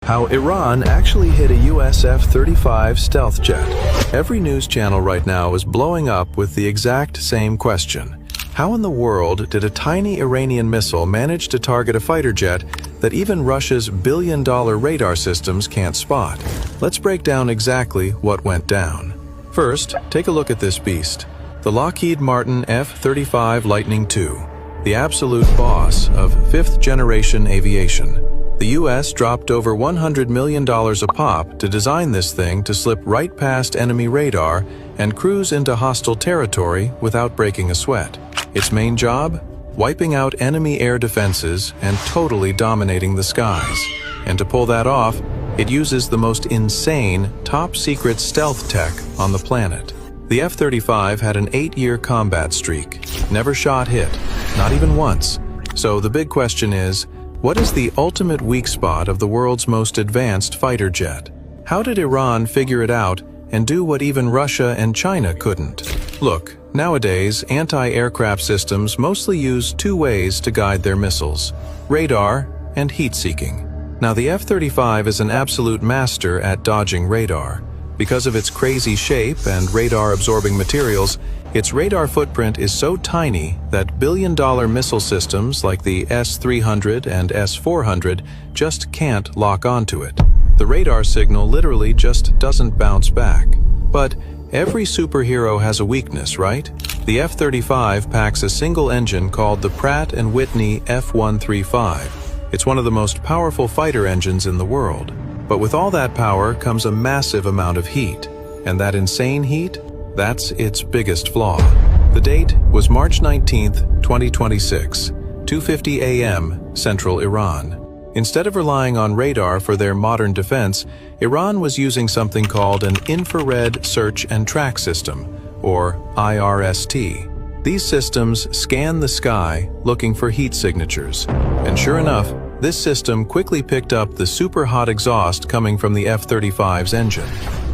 How Iran actually hit a US F-35 stealth jet. Every news channel right now is blowing up with the exact same question. How in the world did a tiny Iranian missile manage to target a fighter jet that even Russia's billion-dollar radar systems can't spot? Let's break down exactly what went down. First, take a look at this beast. The Lockheed Martin F-35 Lightning II, the absolute boss of fifth-generation aviation. The US dropped over $100 million a pop to design this thing to slip right past enemy radar and cruise into hostile territory without breaking a sweat. Its main job? Wiping out enemy air defenses and totally dominating the skies. And to pull that off, it uses the most insane, top-secret stealth tech on the planet. The F-35 had an 8-year combat streak, never shot hit, not even once. So the big question is, what is the ultimate weak spot of the world's most advanced fighter jet? How did Iran figure it out and do what even Russia and China couldn't? Look, nowadays, anti-aircraft systems mostly use two ways to guide their missiles: radar and heat-seeking. Now, the F-35 is an absolute master at dodging radar. Because of its crazy shape and radar-absorbing materials, its radar footprint is so tiny that billion-dollar missile systems like the S-300 and S-400 just can't lock onto it. The radar signal literally just doesn't bounce back. But every superhero has a weakness, right? The F-35 packs a single engine called the Pratt & Whitney F135. It's one of the most powerful fighter engines in the world. But with all that power comes a massive amount of heat. And that insane heat? That's its biggest flaw. The date was March 19th, 2026, 2:50 a.m. Central Iran. Instead of relying on radar for their modern defense, Iran was using something called an infrared search and track system, or IRST. These systems scan the sky looking for heat signatures. And sure enough, this system quickly picked up the super hot exhaust coming from the F-35's engine.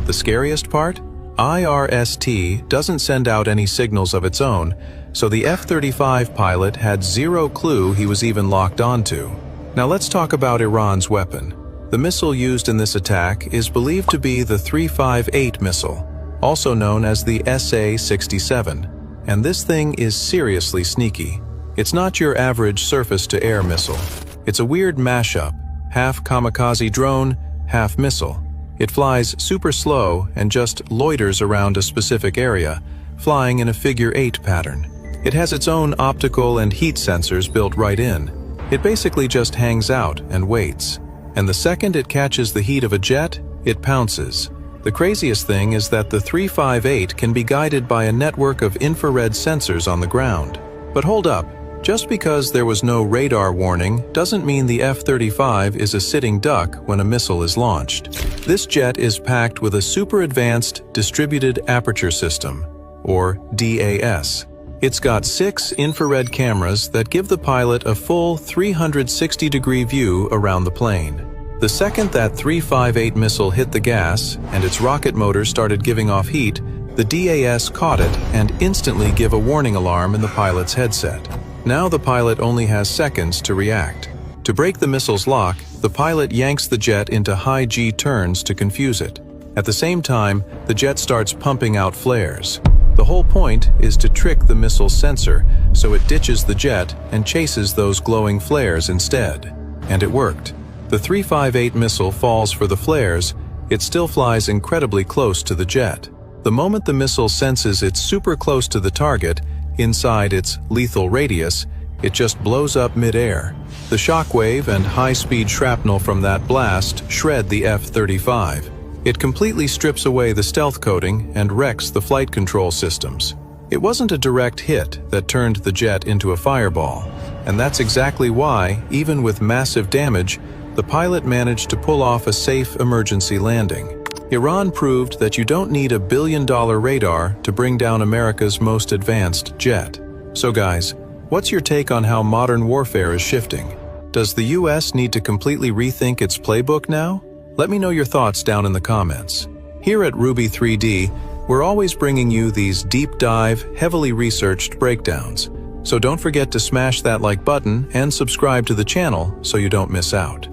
The scariest part? IRST doesn't send out any signals of its own, so the F-35 pilot had zero clue he was even locked onto. Now let's talk about Iran's weapon. The missile used in this attack is believed to be the F35 missile, also known as the SA-67. And this thing is seriously sneaky. It's not your average surface-to-air missile. It's a weird mashup, half kamikaze drone, half missile. It flies super slow and just loiters around a specific area, flying in a figure-8 pattern. It has its own optical and heat sensors built right in. It basically just hangs out and waits. And the second it catches the heat of a jet, it pounces. The craziest thing is that the F35 can be guided by a network of infrared sensors on the ground. But hold up. Just because there was no radar warning doesn't mean the F-35 is a sitting duck when a missile is launched. This jet is packed with a super advanced distributed aperture system, or DAS. It's got 6 infrared cameras that give the pilot a full 360-degree view around the plane. The second that F-35 missile hit the gas and its rocket motor started giving off heat, the DAS caught it and instantly gave a warning alarm in the pilot's headset. Now the pilot only has seconds to react. To break the missile's lock, the pilot yanks the jet into high G turns to confuse it. At the same time, the jet starts pumping out flares. The whole point is to trick the missile's sensor, so it ditches the jet and chases those glowing flares instead. And it worked. The F-35 missile falls for the flares, it still flies incredibly close to the jet. The moment the missile senses it's super close to the target, inside its lethal radius, it just blows up mid-air. The shockwave and high-speed shrapnel from that blast shred the F-35. It completely strips away the stealth coating and wrecks the flight control systems. It wasn't a direct hit that turned the jet into a fireball, and that's exactly why, even with massive damage, the pilot managed to pull off a safe emergency landing. Iran proved that you don't need $1 billion radar to bring down America's most advanced jet. So guys, what's your take on how modern warfare is shifting? Does the US need to completely rethink its playbook now? Let me know your thoughts down in the comments. Here at Ruby 3D, we're always bringing you these deep dive, heavily researched breakdowns. So don't forget to smash that like button and subscribe to the channel so you don't miss out.